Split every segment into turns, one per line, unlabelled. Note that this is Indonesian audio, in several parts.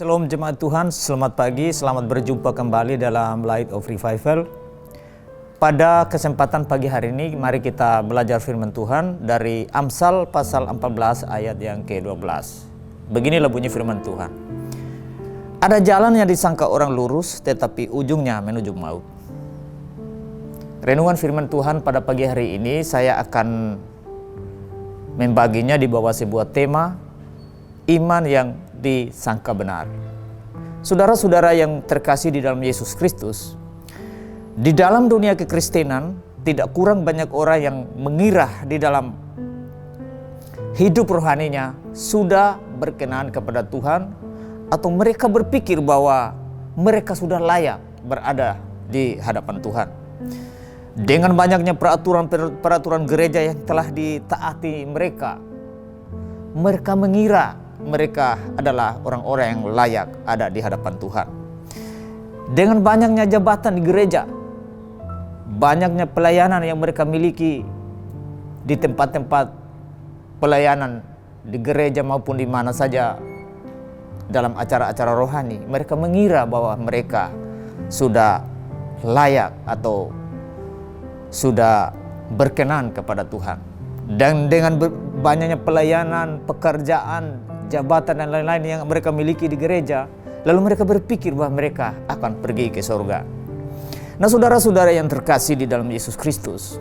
Shalom jemaat Tuhan, selamat pagi, selamat berjumpa kembali dalam Light of Revival. Pada kesempatan pagi hari ini, mari kita belajar firman Tuhan dari Amsal pasal 14 ayat yang ke-12. Beginilah bunyi firman Tuhan. Ada jalan yang disangka orang lurus, tetapi ujungnya menuju maut. Renungan firman Tuhan pada pagi hari ini, saya akan membaginya di bawah sebuah tema, iman yang disangka benar. Saudara-saudara yang terkasih di dalam Yesus Kristus, di dalam dunia kekristenan tidak kurang banyak orang yang mengira di dalam hidup rohaninya sudah berkenan kepada Tuhan, atau mereka berpikir bahwa mereka sudah layak berada di hadapan Tuhan. Dengan banyaknya peraturan gereja yang telah ditaati mereka mengira mereka adalah orang-orang yang layak ada di hadapan Tuhan. Dengan banyaknya jabatan di gereja, banyaknya pelayanan yang mereka miliki di tempat-tempat pelayanan di gereja maupun di mana saja dalam acara-acara rohani, mereka mengira bahwa mereka sudah layak atau sudah berkenan kepada Tuhan. Dan dengan banyaknya pelayanan, pekerjaan, jabatan dan lain-lain yang mereka miliki di gereja, lalu mereka berpikir bahwa mereka akan pergi ke surga. Nah, saudara-saudara yang terkasih di dalam Yesus Kristus,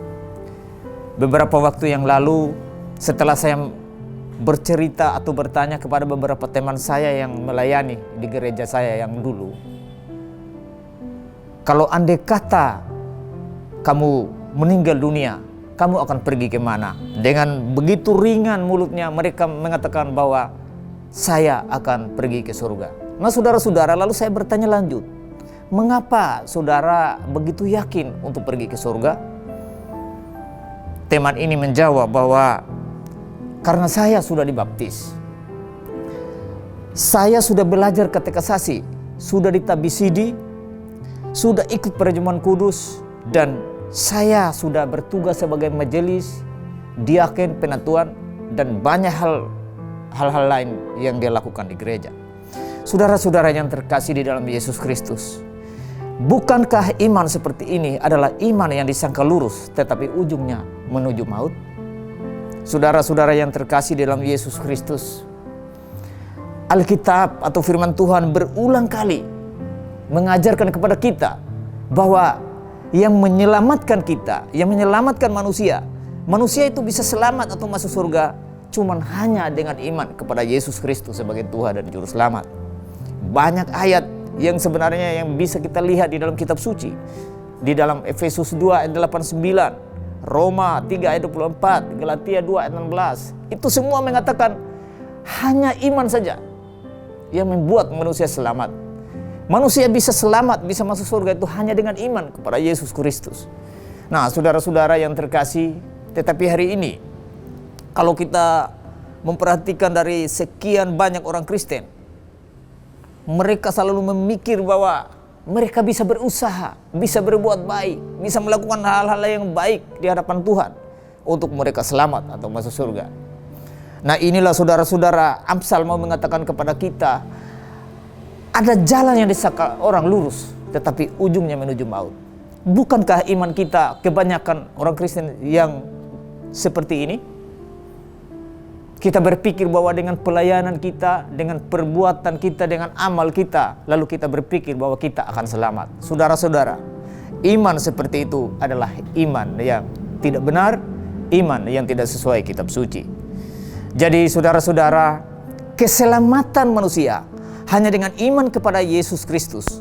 beberapa waktu yang lalu setelah saya bercerita atau bertanya kepada beberapa teman saya yang melayani di gereja saya yang dulu, kalau andai kata kamu meninggal dunia, kamu akan pergi kemana? Dengan begitu ringan mulutnya mereka mengatakan bahwa saya akan pergi ke surga. Nah, saudara-saudara, lalu saya bertanya lanjut, mengapa saudara begitu yakin untuk pergi ke surga? Teman ini menjawab bahwa karena saya sudah dibaptis, saya sudah belajar katekisasi, sudah ditabisidi, sudah ikut perjamuan kudus, dan saya sudah bertugas sebagai majelis, diaken, penatuan, dan banyak hal-hal lain yang dia lakukan di gereja. Saudara-saudara yang terkasih di dalam Yesus Kristus, bukankah iman seperti ini adalah iman yang disangka lurus tetapi ujungnya menuju maut? Saudara-saudara yang terkasih di dalam Yesus Kristus, Alkitab atau firman Tuhan berulang kali mengajarkan kepada kita bahwa yang menyelamatkan kita, yang menyelamatkan manusia itu bisa selamat atau masuk surga cuman hanya dengan iman kepada Yesus Kristus sebagai Tuhan dan Juru Selamat. Banyak ayat yang sebenarnya yang bisa kita lihat di dalam kitab suci. Di dalam Efesus 2 ayat 89, Roma 3 ayat 24, Galatia 2 ayat 16. Itu semua mengatakan hanya iman saja yang membuat manusia selamat. Manusia bisa selamat, bisa masuk surga itu hanya dengan iman kepada Yesus Kristus. Nah, saudara-saudara yang terkasih, tetapi hari ini kalau kita memperhatikan dari sekian banyak orang Kristen, mereka selalu memikir bahwa mereka bisa berusaha, bisa berbuat baik, bisa melakukan hal-hal yang baik di hadapan Tuhan untuk mereka selamat atau masuk surga. Nah, inilah saudara-saudara, Amsal mau mengatakan kepada kita, ada jalan yang disangka orang lurus, tetapi ujungnya menuju maut. Bukankah iman kita kebanyakan orang Kristen yang seperti ini? Kita berpikir bahwa dengan pelayanan kita, dengan perbuatan kita, dengan amal kita, lalu kita berpikir bahwa kita akan selamat. Saudara-saudara, iman seperti itu adalah iman yang tidak benar, iman yang tidak sesuai kitab suci. Jadi saudara-saudara, keselamatan manusia hanya dengan iman kepada Yesus Kristus.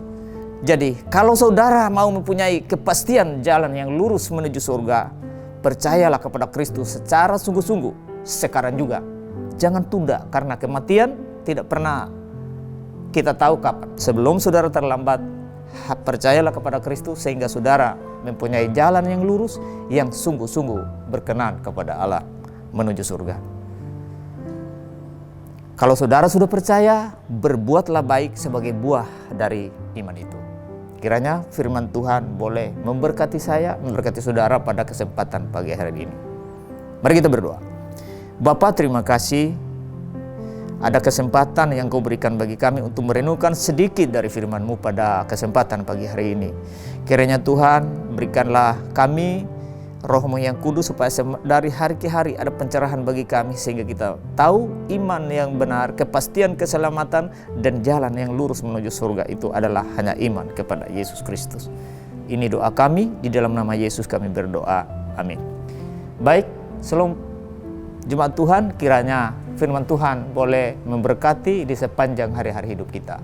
Jadi kalau saudara mau mempunyai kepastian jalan yang lurus menuju surga, percayalah kepada Kristus secara sungguh-sungguh sekarang juga. Jangan tunda, karena kematian tidak pernah kita tahu kapan. Sebelum saudara terlambat, percayalah kepada Kristus sehingga saudara mempunyai jalan yang lurus, yang sungguh-sungguh berkenan kepada Allah menuju surga. Kalau saudara sudah percaya, berbuatlah baik sebagai buah dari iman itu. Kiranya firman Tuhan boleh memberkati saya, memberkati saudara pada kesempatan pagi hari ini. Mari kita berdoa. Bapa, terima kasih ada kesempatan yang Kau berikan bagi kami untuk merenungkan sedikit dari firman-Mu pada kesempatan pagi hari ini. Kiranya Tuhan, berikanlah kami Roh-Mu yang kudus supaya dari hari ke hari ada pencerahan bagi kami, sehingga kita tahu iman yang benar, kepastian keselamatan, dan jalan yang lurus menuju surga itu adalah hanya iman kepada Yesus Kristus. Ini doa kami, di dalam nama Yesus kami berdoa. Amin. Baik, shalom Jemaat Tuhan, kiranya firman Tuhan boleh memberkati di sepanjang hari-hari hidup kita.